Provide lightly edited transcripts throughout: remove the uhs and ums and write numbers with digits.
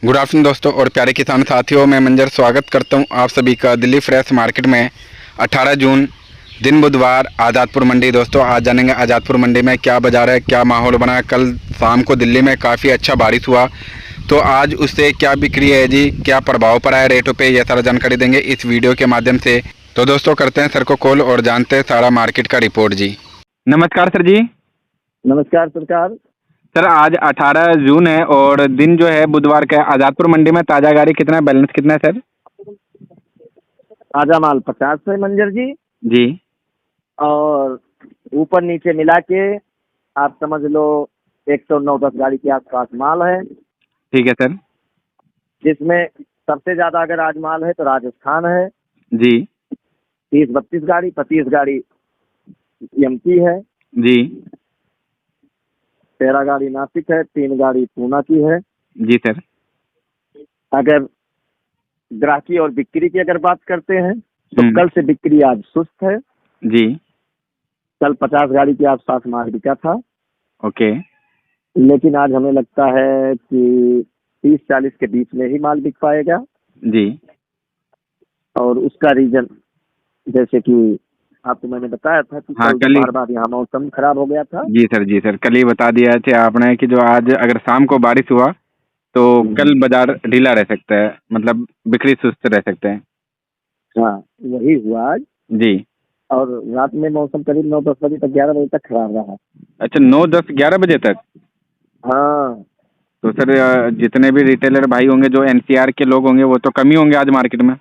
Good afternoon दोस्तों और प्यारे किसान साथियों, मैं मंजर स्वागत करता हूं आप सभी का दिल्ली फ्रेश मार्केट में। 18 जून दिन बुधवार, आज़ादपुर मंडी। दोस्तों आज जानेंगे आज़ादपुर मंडी में क्या बाजार है, क्या माहौल बना है। कल शाम को दिल्ली में काफ़ी अच्छा बारिश हुआ, तो आज उससे क्या बिक्री है जी, क्या प्रभाव पड़ा है रेटों पे, यह सारा जानकारी देंगे इस वीडियो के माध्यम से। तो दोस्तों करते हैं सर को कॉल और जानते हैं सारा मार्केट का रिपोर्ट जी। नमस्कार सर जी। नमस्कार सरकार। सर आज 18 जून है और दिन जो है बुधवार का है। आज़ादपुर मंडी में ताज़ा गाड़ी कितना है, बैलेंस कितना है सर? ताजा माल 50 है मंजर जी। जी और ऊपर नीचे मिला के आप समझ लो 109-10 गाड़ी के आसपास माल है, ठीक है सर। जिसमें सबसे ज्यादा अगर आज माल है तो राजस्थान है। जी 30-32 गाड़ी, 25 गाड़ी एमपी है, जी 13 गाड़ी नासिक है, 3 गाड़ी पूना की है। जी सर। अगर ग्राहकी और बिक्री की अगर बात करते हैं तो कल से बिक्री आज सुस्त है। जी कल 50 गाड़ी के आसपास माल बिका था, ओके। लेकिन आज हमें लगता है कि 30-40 के बीच में ही माल बिक पाएगा। जी और उसका रीजन जैसे कि आपको मैंने बताया था कि हाँ कल कल ही। दोपहर बाद यहाँ मौसम खराब हो गया था। जी सर कल ही बता दिया थे आपने कि जो आज अगर शाम को बारिश हुआ तो कल बाजार ढीला रह सकता है, मतलब बिक्री सुस्त रह सकते हैं। हाँ, वही हुआ आज। जी और रात में मौसम करीब 9-10 बजे तक, 11 बजे तक खराब रहा। अच्छा, 9 10 11 बजे तक। हाँ तो सर जितने भी रिटेलर भाई होंगे, जो एनसीआर के लोग होंगे, वो तो कम ही होंगे आज मार्केट में।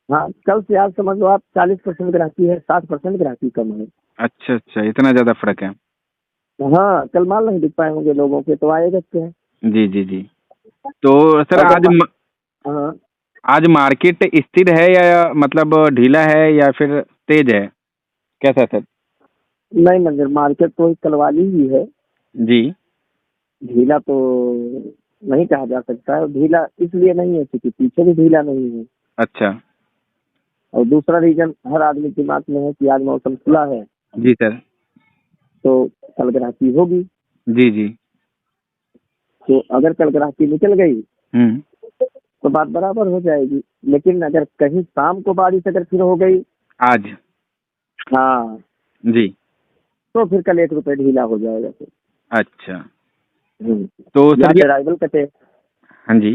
हाँ, कल से आज समझ लो आप 40% ग्राहकी है, 60% ग्राहकी कम है। अच्छा अच्छा, इतना ज़्यादा फर्क है। हाँ, कल माल नहीं बिक पाए होंगे लोगों के, तो आए सकते हैं। जी जी जी। तो सर और आज हाँ, आज मार्केट स्थिर है या मतलब ढीला है या फिर तेज है, कैसा सर? नहीं मंदिर मार्केट तो कल वाली ही है। जी ढीला तो नहीं कहा जा सकता है, ढीला इसलिए नहीं है क्योंकि पीछे भी ढीला नहीं है। अच्छा। और दूसरा रीजन हर आदमी के दिमाग में है कि आज मौसम खुला है जी सर। तो कल ग्राहकी होगी। जी जी। तो अगर कल ग्राहकी निकल गई हम्म। तो बात बराबर हो जाएगी। लेकिन अगर कहीं शाम को बारिश अगर फिर हो गई, आज। हाँ, जी। तो फिर कल 1 रुपये ढीला हो जाएगा फिर। अच्छा। हम्म। तो या सर ये। तो राइवल कटे, हाँ जी।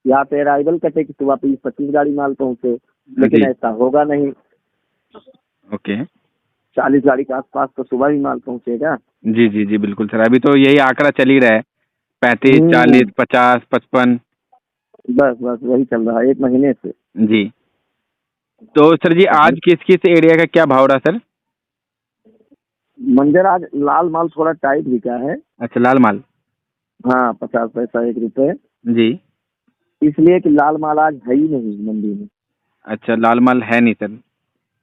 या तो राइवल कटे कि सुबह 20-25 गाड़ी माल पहुंचे, लेकिन जी ऐसा होगा नहीं। ओके। 40 गाड़ी के आसपास तो सुबह ही माल पहुंचेगा। जी जी जी बिल्कुल सर, अभी तो यही आंकड़ा चल ही रहा है, 35 हम्म, 40 50 55। बस बस वही चल रहा है 1 महीने से। जी। तो सर जी आज किस किस एरिया का क्या भाव रहा सर? मंजर आज लाल माल थोड़ा टाइट बिका है। अच्छा, लाल माल। हाँ, 50 पैसा 1 रुपये। जी। इसलिए कि लाल माल आज है ही नहीं मंडी में। अच्छा, लाल माल है नहीं सर।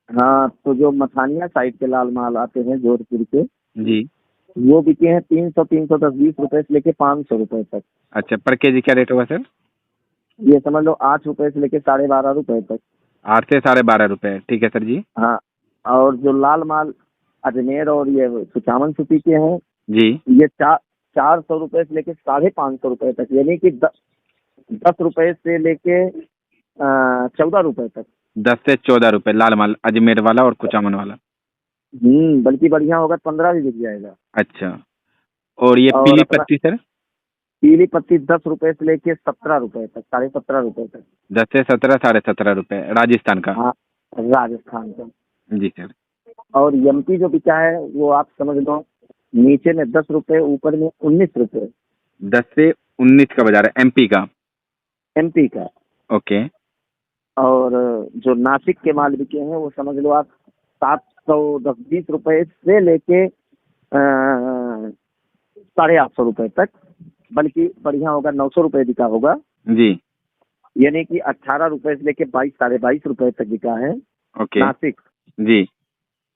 हाँ, तो जो मथानिया साइड के लाल माल आते हैं जोधपुर के, जी। वो बिके हैं 300, 310, 20 रुपए से लेके 500 रुपए तक। अच्छा, पर केजी क्या रेट होगा सर? ये समझ लो 8 रुपए से लेके 12.5 रुपए तक। 8 से 12.5 रुपये, ठीक है सर जी। हाँ, और जो लाल माल अजमेर और ये सुचामन सुपी के हैं, जी। ये 400 रुपए से लेके 550 रुपए तक, यानी कि 10 रुपए से लेके 14 रुपए तक। 10 से 14 रुपये लाल माल, अजमेर वाला और कुचामन वाला। बल्कि बढ़िया होगा 15 भी बिक जाएगा। अच्छा, और ये और पीली अपना पत्ती सर? पीली पत्ती 10 रुपए से लेके 17 रुपए तक, 17.5 रुपए तक। 10 से 17 17.5 रुपये राजस्थान का। हाँ, राजस्थान का। जी सर। और एमपी जो बिका है वो आप समझ लो नीचे में 10 रुपए, ऊपर में 19 रुपए। 10 से 19 का बाजार है एमपी का। एमपी का। ओके। और जो नासिक के माल बिके हैं वो समझ लो आप 710-20 रुपए से लेके 850 रुपए तक, बल्कि बढ़िया होगा 900 रुपए बिका होगा। जी। यानी कि 18 रुपए से लेके 22-22.5 रुपए तक बिका है ओके। नासिक। जी।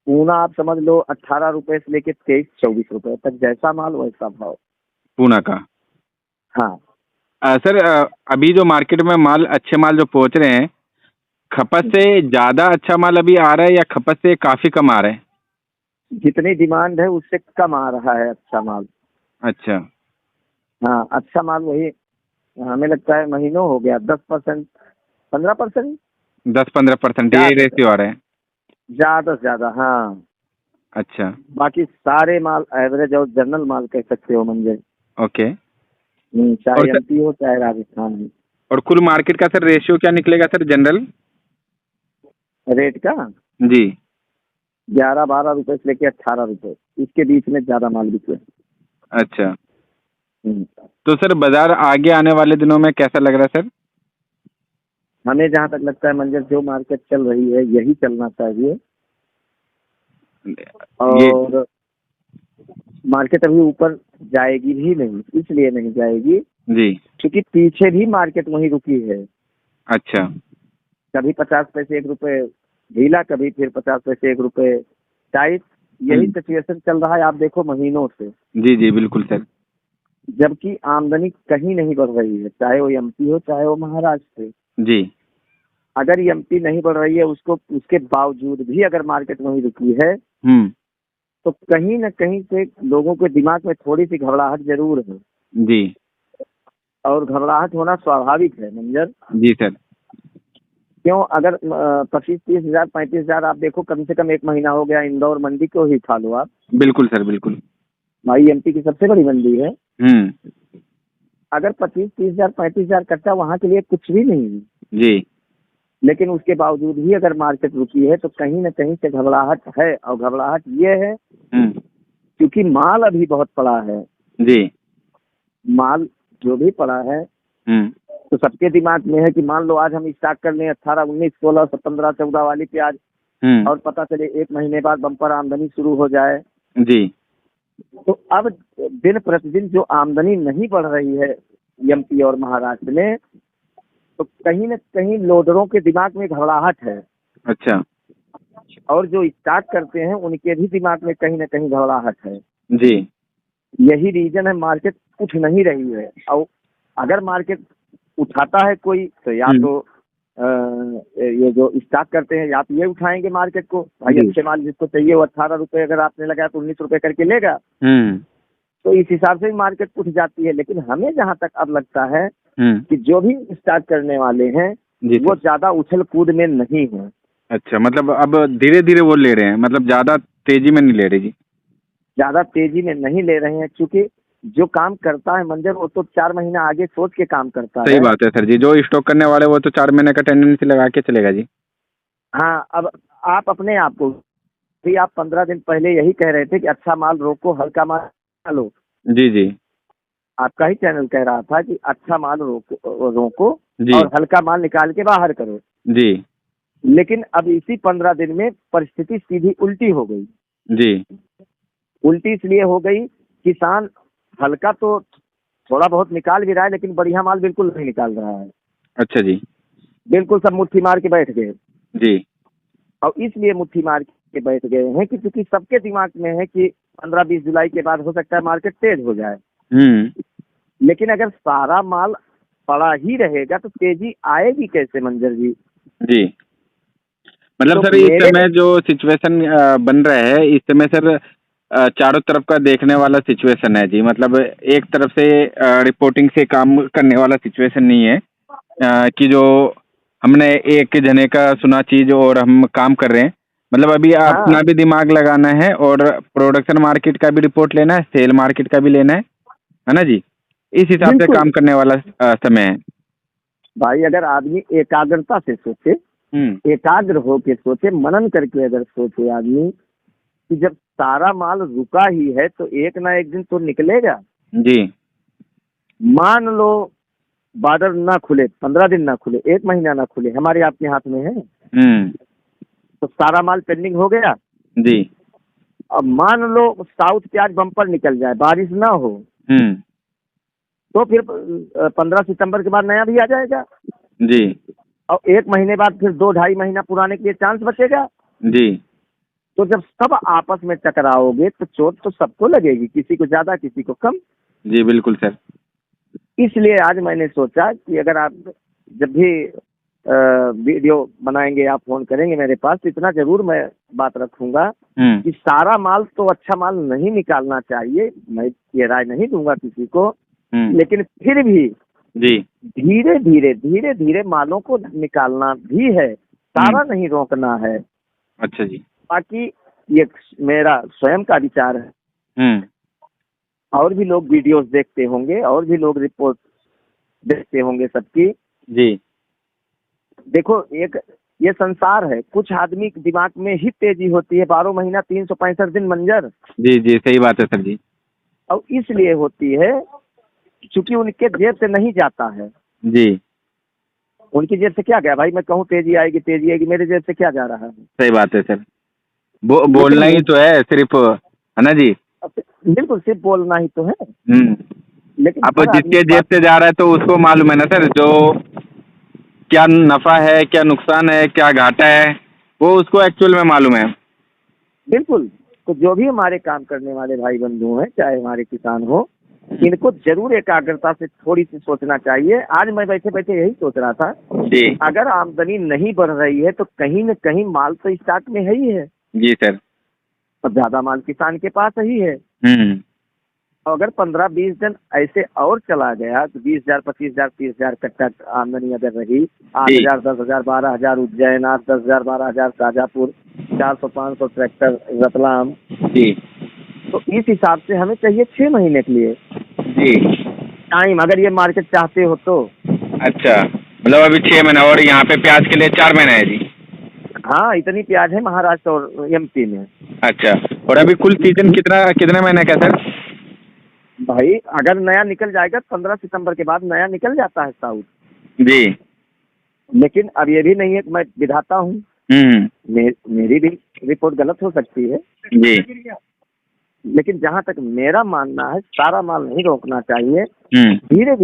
पूना आप समझ लो 18 रुपए से लेके 23-24 रुपए तक, जैसा माल वैसा भाव। पूना का। हाँ, सर अभी जो मार्केट में माल, अच्छे माल जो पहुंच रहे हैं, खपत से ज़्यादा अच्छा माल अभी आ रहा है या खपत से काफ़ी कम आ रहा है? जितनी डिमांड है उससे कम आ रहा है अच्छा माल। अच्छा। हाँ, अच्छा माल वही हमें लगता है महीनों हो गया, 10%, 15%, 10-15% यही ज्यादा रेशियो आ रहा है। ज्यादा से ज्यादा, हाँ। अच्छा। बाकी सारे माल एवरेज और जनरल माल कह सकते हो मंजर। ओके। और चाहे सर, एमपी हो चाहे राजस्थान हो। और कुल मार्केट का सर रेशियो क्या निकलेगा सर जनरल? रेट का जी। 11-12 रुपए से लेके 18 रुपए, इसके बीच में ज्यादा माल बिके। अच्छा, हम्म। तो सर बाजार आगे आने वाले दिनों में कैसा लग रहा है सर? हमें जहाँ तक लगता है मंजर, जो मार्केट चल रही है यही चलना चाहिए। ये और मार्केट अभी ऊपर जाएगी भी नहीं, इसलिए नहीं जाएगी जी। क्योंकि पीछे भी मार्केट वहीं रुकी है। अच्छा। कभी 50 पैसे 1 रुपए ढीला, कभी फिर 50 पैसे 1 रुपए टाइट, यही सिचुएशन चल रहा है, आप देखो महीनों से। जी जी बिल्कुल सर। जबकि आमदनी कहीं नहीं बढ़ रही है, चाहे वो एमपी हो चाहे वो महाराष्ट्र हो। जी। अगर एमपी नहीं बढ़ रही है, उसको उसके बावजूद भी अगर मार्केट वहीं रुकी है, हम्म। तो कहीं न कहीं से लोगों के दिमाग में थोड़ी सी घबराहट जरूर है। जी। और घबराहट होना स्वाभाविक है मंजर। जी सर। क्यों? अगर 25-30 हजार 35 हजार, आप देखो कम से कम 1 महीना हो गया, इंदौर मंडी को ही उठा लो आप। बिल्कुल सर बिल्कुल। भाई एमपी की सबसे बड़ी मंडी है। हम्म। अगर 25-30 हजार 35 हजार कच्चा वहाँ के लिए कुछ भी नहीं है, जी। लेकिन उसके बावजूद भी अगर मार्केट रुकी है, तो कहीं न कहीं से घबराहट है। और घबराहट ये है हम्म। क्योंकि माल अभी बहुत पड़ा है। जी। माल जो भी पड़ा है, हम्म। तो सबके दिमाग में है कि मान लो आज हम स्टार्ट कर लें 18, 19, 16, 15, 14 वाली प्याज, हम्म। और पता चले 1 महीने बाद बम्पर आमदनी शुरू हो जाए। जी। तो अब दिन प्रतिदिन जो आमदनी नहीं बढ़ रही है एमपी और महाराष्ट्र में, तो कहीं न कहीं लोडरों के दिमाग में घबराहट है। अच्छा। और जो स्टार्ट करते हैं उनके भी दिमाग में कहीं न कहीं घबराहट है। जी। यही रीजन है, मार्केट उठ नहीं रही है। और अगर मार्केट उठाता है कोई, तो या तो ये जो स्टार्ट करते हैं, या तो ये उठाएंगे मार्केट को, भाई जी। अच्छे माल जिसको चाहिए वो 18 रुपए अगर आपने लगाया तो 19 रुपए करके लेगा। हम्म। तो इस हिसाब से भी मार्केट उठ जाती है। लेकिन हमें जहाँ तक अब लगता है हम्म। कि जो भी स्टार्ट करने वाले हैं, जी वो सर। ज्यादा उछल कूद में नहीं है। अच्छा, मतलब अब धीरे धीरे वो ले रहे हैं, मतलब ज्यादा तेजी में नहीं ले रहे जी। ज्यादा तेजी में नहीं ले रहे हैं, क्योंकि जो काम करता है मंजर, वो तो 4 महीना आगे सोच के काम करता सही है। बात है सर जी, जो स्टॉक करने वाले वो तो 4 महीने का टेंडेंसी लगा के चलेगा जी। हाँ, अब आप अपने आप को भी, आप 15 दिन पहले यही कह रहे थे कि अच्छा माल रोको, हल्का माल लो। जी जी। आपका ही चैनल कह रहा था कि अच्छा माल रोको रोको, जी। और हल्का माल निकाल के बाहर करो। जी। लेकिन अब इसी 15 दिन में परिस्थिति सीधी उल्टी हो गई। जी। उल्टी इसलिए हो गई, किसान हल्का तो थोड़ा बहुत निकाल भी रहा है, लेकिन बढ़िया माल बिल्कुल नहीं निकाल रहा है। अच्छा जी। बिल्कुल सब मुट्ठी मार के बैठ गए। जी। और इसलिए मुट्ठी मार के बैठ गए हैं कि क्योंकि सबके दिमाग में है कि 15-20 जुलाई के बाद हो सकता है मार्केट तेज हो जाए। हम्म। लेकिन अगर सारा माल पड़ा ही रहेगा तो तेजी आएगी कैसे मंजर जी? जी। मतलब तो सर इस मेरे समय जो सिचुएशन बन रहा है इस समय सर, चारों तरफ का देखने वाला सिचुएशन है जी। मतलब एक तरफ से रिपोर्टिंग से काम करने वाला सिचुएशन नहीं है, कि जो हमने एक जने का सुना चीज और हम काम कर रहे हैं। मतलब अभी हाँ, अपना भी दिमाग लगाना है और प्रोडक्शन मार्केट का भी रिपोर्ट लेना है, सेल मार्केट का भी लेना है ना जी। इस हिसाब से बिल्कुल काम करने वाला समय है। भाई, अगर आदमी एकाग्रता से सोचे, हम्म। एकाग्र हो के सोचे, मनन करके अगर सोचे आदमी कि जब सारा माल रुका ही है तो एक ना एक दिन तो निकलेगा। जी। मान लो बादल ना खुले, 15 दिन ना खुले, 1 महीना ना खुले, हमारे आपके हाथ में है। हम्म। तो सारा माल पेंडिंग हो गया। जी। अब मान लो साउथ प्याज बम्पर निकल जाए, बारिश ना हो, हम्म। तो फिर 15 सितंबर के बाद नया भी आ जाएगा। जी। और 1 महीने बाद फिर 2-2.5 महीना पुराने के लिए चांस बचेगा। जी। तो जब सब आपस में टकराओगे तो चोट तो सबको लगेगी, किसी को ज्यादा किसी को कम। जी बिल्कुल सर। इसलिए आज मैंने सोचा कि अगर आप जब भी वीडियो बनाएंगे, आप फोन करेंगे मेरे पास, तो इतना जरूर मैं बात रखूंगा हम्म। कि सारा माल तो अच्छा माल नहीं निकालना चाहिए। मैं ये राय नहीं दूंगा किसी को, हम्म। लेकिन फिर भी जी। धीरे धीरे मालों को निकालना भी है, सारा नहीं रोकना है। अच्छा जी। बाकी ये मेरा स्वयं का विचार है। हम्म। और भी लोग वीडियोस देखते होंगे, और भी लोग रिपोर्ट देखते होंगे सबकी। जी देखो, एक ये संसार है, कुछ आदमी के दिमाग में ही तेजी होती है, 12 महीना 365 दिन मंजर। जी जी, सही बात है सर जी। और इसलिए होती है क्योंकि उनके जेब से नहीं जाता है। जी, उनकी जेब से क्या गया भाई, मैं कहूँ तेजी आएगी, मेरे जेब से क्या जा रहा है। सही बात है सर। लेकिन बोलना ही तो है सिर्फ, है ना जी। बिल्कुल सिर्फ बोलना ही तो है, हम्म। लेकिन अब हर आदमी जिसके की जेब बात। से जा रहा है तो उसको मालूम है ना सर, जो क्या नफा है, क्या नुकसान है, क्या घाटा है, वो उसको एक्चुअल में मालूम है। बिल्कुल। तो जो भी हमारे काम करने वाले भाई बंधु हैं, चाहे हमारे किसान हो, इनको जरूर एकाग्रता से थोड़ी सी सोचना चाहिए। आज मैं बैठे बैठे यही सोच रहा था, जी अगर आमदनी नहीं बढ़ रही है तो कहीं न कहीं माल तो स्टॉक में है ही है, जी सर। और ज्यादा माल किसान के पास ही है। हम्म। और अगर 15-20 दिन ऐसे और चला गया तो 20,000, 25,000, 30,000 कट्टा आमदनी अगर रही, 8,000, 10,000, 12,000 उज्जैन, 8-10,000, 12,000 शाजापुर, 400-500 ट्रैक्टर रतलाम, जी तो इस हिसाब से हमें चाहिए 6 महीने के लिए जी। टाइम, अगर ये मार्केट चाहते हो तो। अच्छा, मतलब अभी 6 महीना, और यहाँ पे प्याज के लिए 4 महीना है जी। हाँ, इतनी प्याज है महाराष्ट्र और एमपी में। अच्छा, और अभी कुल सीजन कितना कितने महीने का है सर? भाई अगर नया निकल जाएगा 15 सितंबर के बाद नया निकल जाता है साउथ। जी। लेकिन अब ये भी नहीं है कि मैं विधाता हूँ, हम्म। मेरी भी रिपोर्ट गलत हो सकती है। जी। लेकिन जहाँ तक मेरा मानना है, सारा माल नहीं रोकना चाहिए। हम्म। धीरे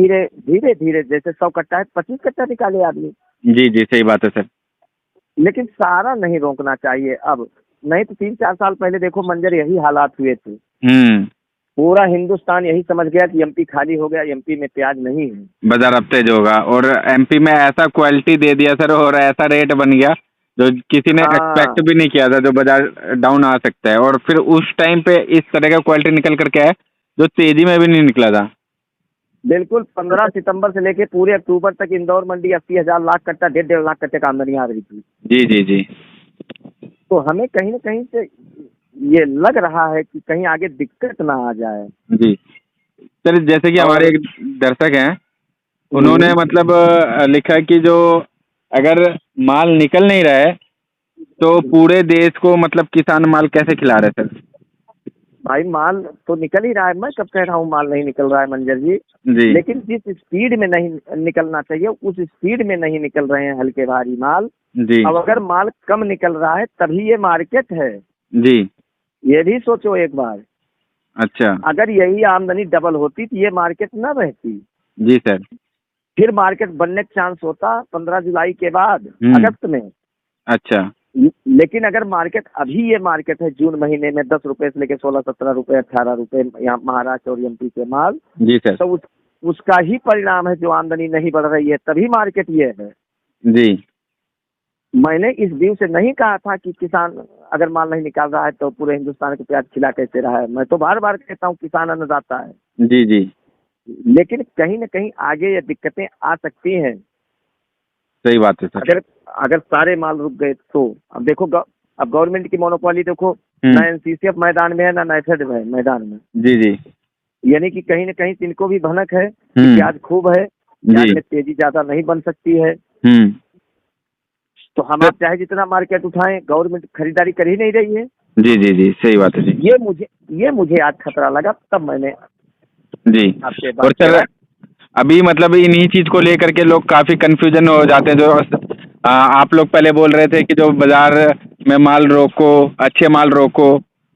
धीरे जैसे 100 कट्टा है 25 कट्टा निकाले आदमी, जी जी, सही बात है सर। लेकिन सारा नहीं रोकना चाहिए। अब नहीं तो 3-4 साल पहले देखो मंजर यही हालात हुए थे, हम्म। पूरा हिंदुस्तान यही समझ गया कि एमपी खाली हो गया, एमपी में प्याज नहीं है। बाजार अब तेज होगा, और एमपी में ऐसा क्वालिटी दे दिया सर, और ऐसा रेट बन गया जो किसी ने हाँ एक्सपेक्ट भी नहीं किया था, जो बाजार डाउन आ सकता है। और फिर उस टाइम पे इस तरह का क्वालिटी निकल करके आया जो तेजी में भी नहीं निकला था। बिल्कुल, 15 सितंबर से लेके पूरे अक्टूबर तक इंदौर मंडी 80,000 लाख कट्टा, 1.5 लाख कट्टे का आमदनी आ रही थी। जी जी जी। तो हमें कहीं न कहीं से ये लग रहा है कि कहीं आगे दिक्कत ना आ जाए। जी सर, जैसे कि हमारे और एक दर्शक हैं, उन्होंने मतलब लिखा है कि जो अगर माल निकल नहीं रहा है तो पूरे देश को मतलब किसान माल कैसे खिला रहे सर? भाई माल तो निकल ही रहा है, मैं कब कह रहा हूँ माल नहीं निकल रहा है मंजर जी। जी लेकिन जिस स्पीड में नहीं निकलना चाहिए उस स्पीड में नहीं निकल रहे हैं हल्के भारी माल। जी अब अगर माल कम निकल रहा है तभी ये मार्केट है, जी। ये भी सोचो एक बार। अच्छा। अगर यही आमदनी डबल होती तो ये मार्केट न रहती, जी सर। फिर मार्केट बनने का चांस होता 15 जुलाई के बाद, अगस्त में। अच्छा। लेकिन अगर मार्केट अभी ये मार्केट है जून महीने में 10 रुपए से लेकर 16-17 रुपए 18 रुपए यहाँ महाराष्ट्र और एमपी के माल, जी सर। तो उसका ही परिणाम है जो आमदनी नहीं बढ़ रही है, तभी मार्केट ये है। जी मैंने इस व्यू से नहीं कहा था कि किसान अगर माल नहीं निकाल रहा है तो पूरे हिंदुस्तान को प्याज खिला कैसे रहा है। मैं तो बार बार कहता हूँ किसान अन्नदाता है, जी जी, लेकिन कहीं न कहीं आगे ये दिक्कतें आ सकती हैं। सही बात है सर। अगर अगर सारे माल रुक गए तो अब देखो अब गवर्नमेंट की मोनोपोली देखो, ना एनसीसीएफ मैदान में है ना नाइफेड है मैदान में। जी जी। यानी कि कहीं न कहीं इनको भी भनक है कि हम्म। प्याज खूब है, प्याज जी। में तेजी ज्यादा नहीं बन सकती है। हम्म। तो हम आप चाहे जितना मार्केट उठाएं, गवर्नमेंट खरीदारी कर ही नहीं रही है। जी जी जी, सही बात है जी। ये मुझे आज खतरा लगा, तब मैंने जी। आपसे और बात सर, किया। अभी मतलब इन्हीं चीज को लेकर के लोग काफी कंफ्यूजन हो जाते हैं। जो आप लोग पहले बोल रहे थे कि जो बाजार में माल रोको, अच्छे माल रोको,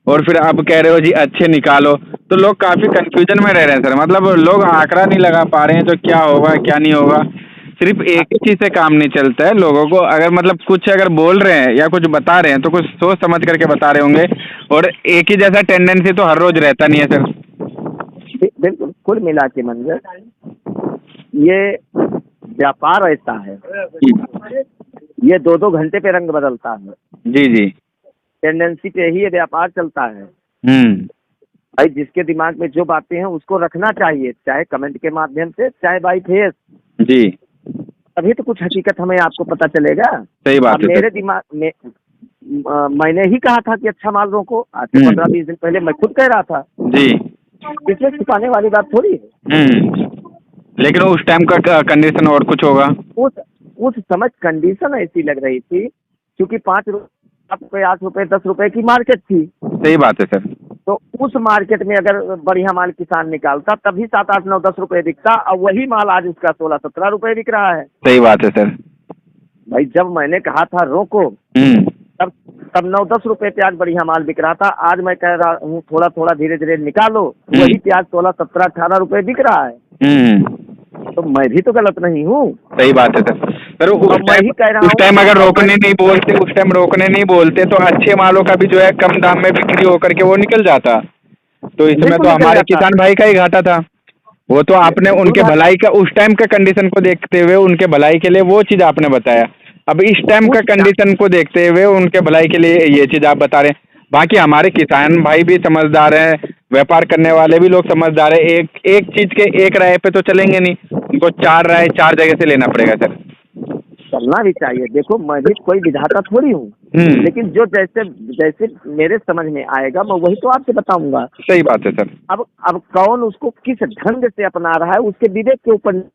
और फिर अब कह रहे हो जी अच्छे निकालो, तो लोग काफी कंफ्यूजन में रह रहे हैं सर। मतलब लोग आंकड़ा नहीं लगा पा रहे हैं जो क्या होगा क्या नहीं होगा। सिर्फ एक ही चीज से काम नहीं चलता है। लोगों को अगर मतलब कुछ अगर बोल रहे हैं या कुछ बता रहे हैं तो कुछ सोच समझ करके बता रहे होंगे, और एक ही जैसा टेंडेंसी तो हर रोज रहता नहीं है सर। बिल्कुल, कुल मिला के मंजर, ये व्यापार ऐसा है, ये 2-2 घंटे पे रंग बदलता है। जी जी। टेंडेंसी पे ही ये व्यापार चलता है। हम्म। भाई जिसके दिमाग में जो बातें हैं उसको रखना चाहिए, चाहे कमेंट के माध्यम से चाहे बाई फेस। जी, तभी तो कुछ हकीकत हमें आपको पता चलेगा। सही बात अब है मेरे सर। दिमाग में मैंने ही कहा था कि अच्छा माल रोको, आज से 15-20 दिन पहले मैं खुद कह रहा था। जी। इसमें छिपाने वाली बात थोड़ी है। लेकिन उस टाइम का कंडीशन और कुछ होगा। उस उस समय कंडीशन ऐसी लग रही थी, क्योंकि 5 रुपए, 7 रुपए, 8 रुपए, 10 रुपए की मार्केट थी। सही बात है सर। तो उस मार्केट में अगर बढ़िया माल किसान निकालता तभी 7, 8, 9, 10 रुपए बिकता, और वही माल आज उसका 16, 17 रुपए बिक रहा है। सही बात है सर। भाई जब मैंने कहा था रोको, तब तब 9, 10 रुपए प्याज बढ़िया माल बिक रहा था। आज मैं कह रहा हूँ थोड़ा थोड़ा धीरे धीरे निकालो, वही प्याज 16, 17, 18 रुपए बिक रहा है। तो मैं भी तो गलत नहीं हूँ। सही बात है सर। सर और मैं ही कह रहा उस हूँ, टाइम अगर और मैं रोकने नहीं बोलते, उस टाइम रोकने नहीं बोलते तो अच्छे मालों का भी जो है कम दाम में बिक्री होकर के वो निकल जाता। तो इसमें बिल्कुल तो निकल हमारे जाता। किसान भाई का ही घाटा था। वो तो आपने बिल्कुल उनके घाटा। भलाई का, उस टाइम का कंडीशन को देखते हुए उनके भलाई के लिए वो चीज़ आपने बताया। अब इस टाइम का उस कंडीशन को देखते हुए उनके भलाई के लिए ये चीज़ आप बता रहे हैं। बाकी हमारे किसान भाई भी समझदार हैं, व्यापार करने वाले भी लोग समझदार हैं। एक एक चीज़ के एक राय पे तो चलेंगे नहीं, उनको 4 राय 4 जगह से लेना पड़ेगा सर। करना भी चाहिए। देखो मैं भी कोई विधाता थोड़ी हूँ, लेकिन जो जैसे जैसे मेरे समझ में आएगा मैं वही तो आपसे बताऊंगा। सही बात है सर। अब कौन उसको किस ढंग से अपना रहा है उसके विवेक के ऊपर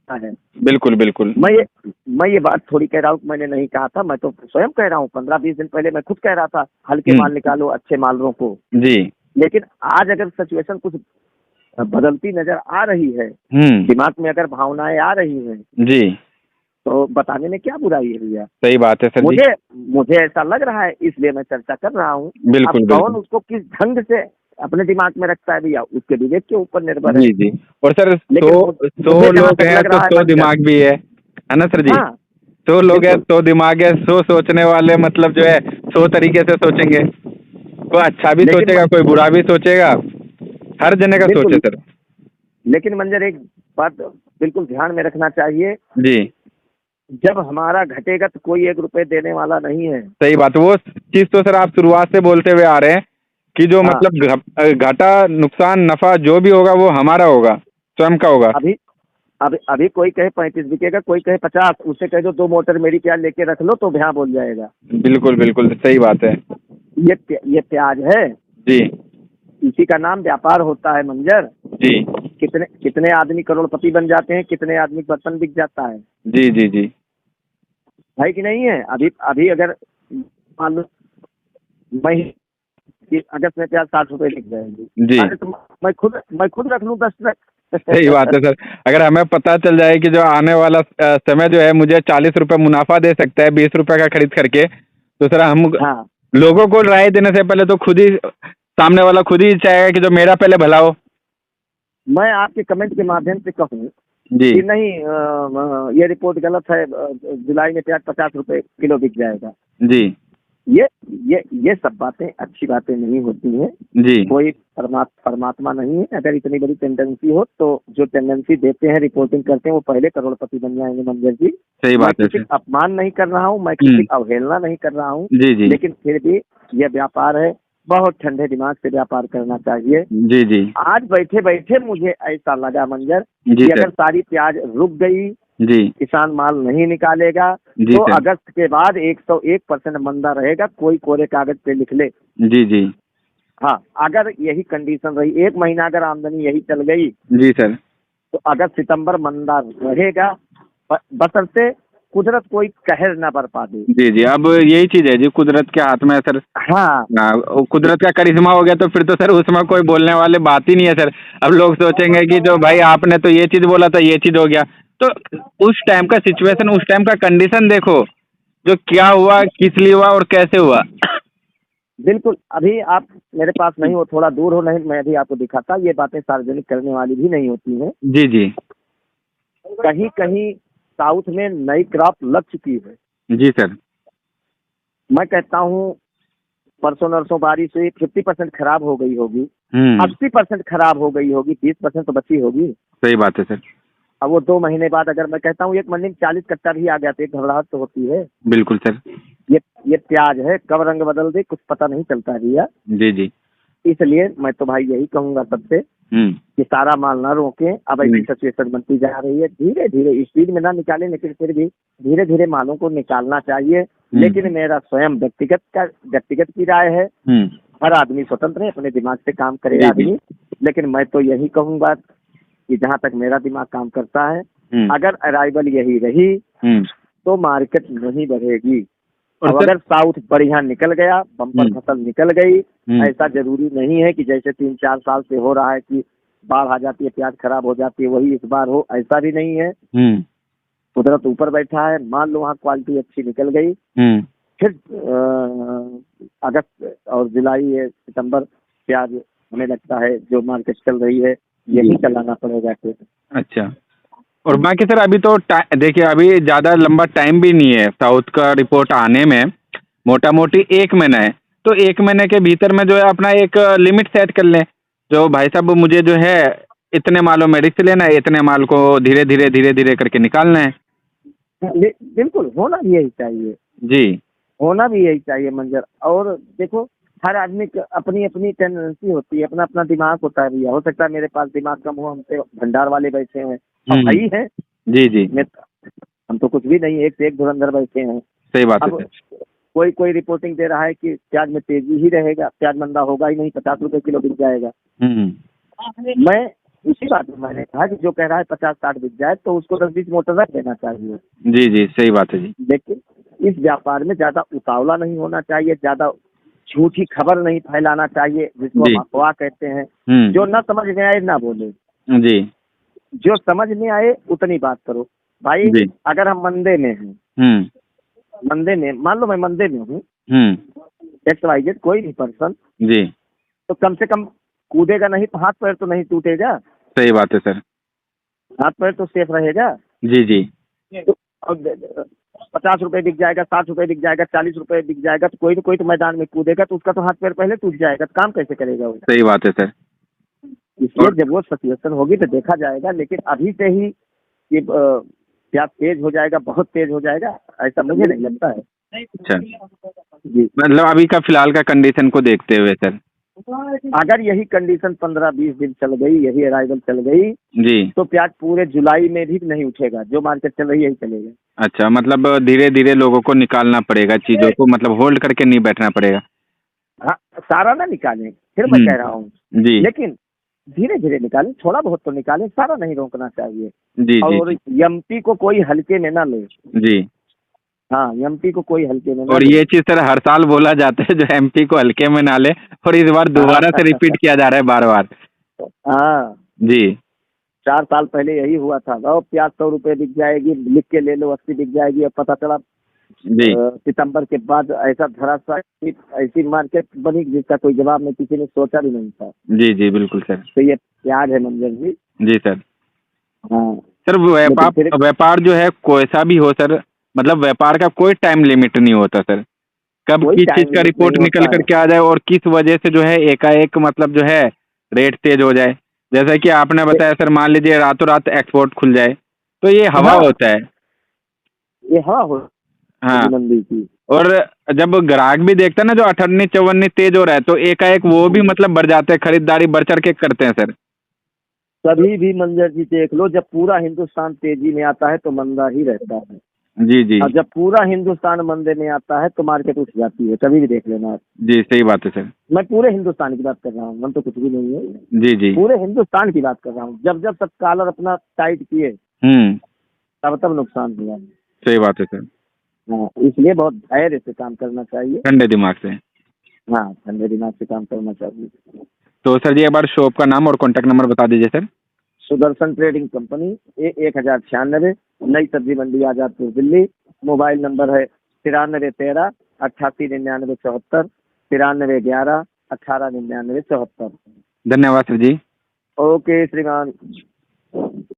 है। बिल्कुल बिल्कुल। मैं ये बात थोड़ी कह रहा हूँ, मैंने नहीं कहा था, मैं तो स्वयं कह रहा हूँ। 15-20 दिन पहले मैं खुद कह रहा था हल्के माल निकालो, अच्छे माल रोको। जी। लेकिन आज अगर सिचुएशन कुछ बदलती नजर आ रही है, दिमाग में अगर भावनाएं आ रही हैं, जी। तो बताने में क्या बुराई है भैया। सही बात है सर जी। मुझे ऐसा लग रहा है, इसलिए मैं चर्चा कर रहा हूँ। अब बिल्कुल कौन बिल्कुल। उसको किस ढंग से अपने दिमाग में रखता है भैया, उसके विवेक के ऊपर निर्भर है। जी जी। और सर लेकिन 100 मुझे जहाँ लोग तक हैं लग तो रहा है 100 मंजर, दिमाग भी है ना सर जी। हाँ 100 लोग हैं बिल्कुल 100 दिमाग है, 100 सोचने वाले मतलब जो है 100 तरीके से सोचेंगे। कोई अच्छा भी लेकिन सोचेगा, कोई बुरा भी सोचेगा, हर जने का सोचे बिल्कुल, सर। लेकिन मंजर एक बात बिल्कुल ध्यान में रखना चाहिए, जी। जब हमारा घटेगा तो कोई 1 रुपए देने वाला नहीं है। सही बात है। वो चीज़ तो सर आप शुरुआत से बोलते हुए आ रहे हैं कि जो हाँ मतलब घाटा नुकसान नफा जो भी होगा वो हमारा होगा, स्वयं का होगा। अभी अभी कोई कहे 35 बिकेगा, कोई कहे 50, उससे कह दो 2 मोटर मेरी प्याज लेके रख लो तो भ्या बोल जाएगा। बिल्कुल बिल्कुल सही बात है। ये प्याज है, जी इसी का नाम व्यापार होता है मंजर। जी कितने कितने आदमी करोड़पति बन जाते हैं, कितने आदमी बर्तन बिक जाता है जी जी जी कि नहीं है। अभी अभी अगर मान लो मैं कि अगस्त में प्याज 60 रुपए बिक जाएगी, जी। अरे तो मैं खुद रख लूँ 10 ट्रक। सही बात है सर। अगर हमें पता चल जाए कि जो आने वाला समय जो है मुझे 40 रुपये मुनाफा दे सकता है 20 रुपये का खरीद करके, तो सर हम हाँ लोगों को राय देने से पहले तो खुद ही, सामने वाला खुद ही चाहेगा कि जो मेरा पहले भला हो। मैं आपके कमेंट के माध्यम से कहूँ जी कि नहीं, ये रिपोर्ट गलत है, जुलाई में प्याज 50 रुपए किलो बिक जाएगा। जी ये ये सब बातें अच्छी बातें नहीं होती हैं। जी कोई परमात्मा नहीं है। अगर इतनी बड़ी टेंडेंसी हो तो जो टेंडेंसी देते हैं, रिपोर्टिंग करते हैं, वो पहले करोड़पति बन जाएंगे मंजर जी। सही मैं बात है किसी सर। का अपमान नहीं कर रहा हूँ, मैं किसी का अवहेलना नहीं कर रहा हूँ, जी जी लेकिन फिर भी ये व्यापार है, बहुत ठंडे दिमाग से व्यापार करना चाहिए। जी जी आज बैठे बैठे मुझे ऐसा लगा मंजर जी कि सर। अगर सारी प्याज रुक गई, जी किसान माल नहीं निकालेगा, जी तो सर। अगस्त के बाद 101% मंदा रहेगा। कोई कोरे कागज पे लिख ले। जी जी हाँ, अगर यही कंडीशन रही, 1 महीना अगर आमदनी यही चल गई, जी सर। तो अगस्त सितंबर मंदा रहेगा, बशर्ते कुदरत कोई कहर न बरपा दे। जी जी। अब यही चीज़ है जी, कुदरत के हाथ में है सर। हाँ हाँ, वो कुदरत का करिश्मा हो गया तो फिर तो सर उसमें कोई बोलने वाली बात ही नहीं है सर। अब लोग सोचेंगे कि जो भाई आपने तो ये चीज़ बोला था ये चीज़ हो गया। तो उस टाइम का सिचुएशन, उस टाइम का कंडीशन देखो, जो क्या हुआ, किस लिए हुआ और कैसे हुआ। बिल्कुल। अभी आप मेरे पास नहीं हो, थोड़ा दूर हो, नहीं मैं भी आपको दिखाता। ये बातें सार्वजनिक करने वाली भी नहीं होती हैं। जी जी कहीं कहीं साउथ में नई क्रॉप लग चुकी है। जी सर। मैं कहता हूँ परसों नरसों बारिश हुई, 50% खराब हो गई होगी, 80% खराब हो गई होगी, 20% तो बची होगी। सही बात है सर। अब वो 2 महीने बाद अगर मैं कहता हूँ एक मंडी में 40 कट्टा भी आ गया तो एक घबराहट तो होती है। बिल्कुल सर। ये प्याज है, कब रंग बदल दे कुछ पता नहीं चलता भैया। जी जी इसलिए मैं तो भाई यही कहूँगा सबसे कि सारा माल ना रोकें। अब ऐसी सिचुएशन बनती जा रही है, धीरे धीरे स्पीड में ना निकालें, लेकिन फिर भी धीरे धीरे मालों को निकालना चाहिए। लेकिन मेरा स्वयं व्यक्तिगत की राय है, हर आदमी स्वतंत्र है, अपने दिमाग से काम करे जी, आदमी। लेकिन मैं तो यही कहूंगा कि जहां तक मेरा दिमाग काम करता है, अगर अराइवल यही रही तो मार्केट नहीं बढ़ेगी। और अब सर अगर साउथ बढ़िया निकल गया, बम्पर फसल निकल गई, ऐसा जरूरी नहीं है कि जैसे 3-4 साल से हो रहा है कि बाढ़ आ जाती है, प्याज खराब हो जाती है, वही इस बार हो, ऐसा भी नहीं है। कुदरत ऊपर बैठा है, मान लो वहाँ क्वालिटी अच्छी निकल गई, फिर अगस्त और जुलाई सितंबर प्याज हमें लगता है जो मार्केट चल रही है यही चलाना पड़ेगा फिर। अच्छा, और बाकी सर अभी तो देखिए अभी ज़्यादा लंबा टाइम भी नहीं है साउथ का रिपोर्ट आने में, मोटा मोटी 1 महीना है। तो 1 महीने के भीतर में जो है अपना एक लिमिट सेट कर लें, जो भाई साहब मुझे जो है इतने मालों में रिस्क लेना है, इतने माल को धीरे धीरे करके निकालना है। बिल्कुल होना भी यही चाहिए, जी होना भी यही चाहिए मंजर। और देखो, हर आदमी की अपनी अपनी टेंडेंसी होती है, अपना अपना दिमाग होता है भैया। हो सकता है मेरे पास दिमाग कम हो, हमसे भंडार वाले बैठे हैं, हम भाई हैं। जी जी हम तो कुछ भी नहीं, एक से एक धुरंधर बैठे हैं। सही बात है अब सर। कोई रिपोर्टिंग दे रहा है कि प्याज में तेजी ही रहेगा, प्याज मंदा होगा ही नहीं, 50 रुपए किलो बिक जाएगा। मैं इसी बात में मैंने कहा कि जो कह रहा है 50-60 बिक जाए तो उसको 10-20 मोटर रख देना चाहिए। जी जी सही बात है जी। लेकिन इस व्यापार में ज्यादा उतावला नहीं होना चाहिए, ज्यादा झूठी खबर नहीं फैलाना चाहिए, जिसको जी हम अफवाह कहते हैं। जो ना समझ में आए ना बोले, जी जो समझ में आए उतनी बात करो। भाई जी अगर हम मंदे में हैं, मंदे में मान लो मैं मंदे में हूँ, XYZ कोई भी पर्सन, जी तो कम से कम कूदेगा नहीं तो हाथ पैर तो नहीं टूटेगा, सही बात है सर। हाथ पैर तो सेफ रहेगा। जी जी तो अब 50 रुपए बिक जाएगा, 60 रुपए बिक जाएगा, 40 रुपए बिक जाएगा, तो कोई न कोई तो मैदान में कूदेगा, तो उसका तो हाथ पैर पहले टूट जाएगा, तो काम कैसे करेगा वो। सही बात है सर। इसलिए जब वो सिचुएशन होगी तो देखा जाएगा। लेकिन अभी से ही ये प्याज तेज हो जाएगा, बहुत तेज हो जाएगा, ऐसा मुझे नहीं लगता है। अच्छा, जी, मतलब अभी का फिलहाल का कंडीशन को देखते हुए सर। अगर यही कंडीशन 15-20 दिन चल गई, यही अराइवल चल गई, जी तो प्याज पूरे जुलाई में भी नहीं उठेगा। जो मार्केट चल रही है यही चलेगा। अच्छा, मतलब धीरे धीरे लोगों को निकालना पड़ेगा चीज़ों को, मतलब होल्ड करके नहीं बैठना पड़ेगा। हाँ, सारा ना निकालें, फिर मैं कह रहा हूँ, जी लेकिन धीरे धीरे निकालें, थोड़ा बहुत तो निकालें, सारा नहीं रोकना चाहिए। जी और जी एमपी को कोई हल्के में ना ले। जी। हाँ, एमपी को कोई हल्के में ना और ले। ये चीज़ सर हर साल बोला जाता है जो एमपी को हल्के में ना ले, और इस बार दोबारा से रिपीट किया जा रहा है बार बार। हाँ, जी 4 साल पहले यही हुआ था, और प्याज 100 रुपए बिक जाएगी, लिख के ले लो 80 बिक जाएगी। अब पता चला जी सितंबर के बाद ऐसा धराशायी ऐसी मार्केट बनी जिसका कोई जवाब नहीं, किसी ने सोचा भी नहीं था। जी जी बिल्कुल सर। तो ये प्याज है मंजर जी। जी सर। हाँ, सर लेकिन फिर व्यापार जो है कोई भी हो सर, मतलब व्यापार का कोई टाइम लिमिट नहीं होता सर। कब कोई किस चीज़ टाइम का लिमिट रिपोर्ट नहीं निकल होता है। करके आ जाए और किस वजह से जो है एकाएक मतलब जो है रेट तेज हो जाए। जैसा कि आपने बताया सर, मान लीजिए रातों रात एक्सपोर्ट खुल जाए, तो ये हवा हाँ, होता है। ये हवा हो हाँ, मंदी की। और जब ग्राहक भी देखता है ना जो अठन्नी चौवन्नी तेज हो रहा है, तो एकाएक वो भी मतलब बढ़ जाते हैं, खरीदारी बढ़ चढ़ के करते हैं सर। कभी भी मंजर जी देख लो, जब पूरा हिंदुस्तान तेजी में आता है तो मंदा ही रहता है, जी जी और जब पूरा हिंदुस्तान मंदे में आता है तो मार्केट उठ जाती है। कभी भी देख लेना आप। जी सही बात है सर। मैं पूरे हिंदुस्तान की बात कर रहा हूँ, हम तो कुछ भी नहीं है, जी जी पूरे हिंदुस्तान की बात कर रहा हूँ। जब जब सब कॉलर अपना टाइट किए, तब तब नुकसान हुआ। सही बात है सर। हाँ, इसलिए बहुत धैर्य से काम करना चाहिए। ठंडे दिमाग से। हाँ, ठंडे दिमाग से काम करना चाहिए। तो सर जी एक बार शॉप का नाम और कॉन्टैक्ट नंबर बता दीजिए सर। सुदर्शन ट्रेडिंग कंपनी, 1096, नई सब्जी मंडी, आजादपुर, दिल्ली। मोबाइल नंबर है 9313 889974, 9311 189974। धन्यवाद सर जी। ओके श्रीमान।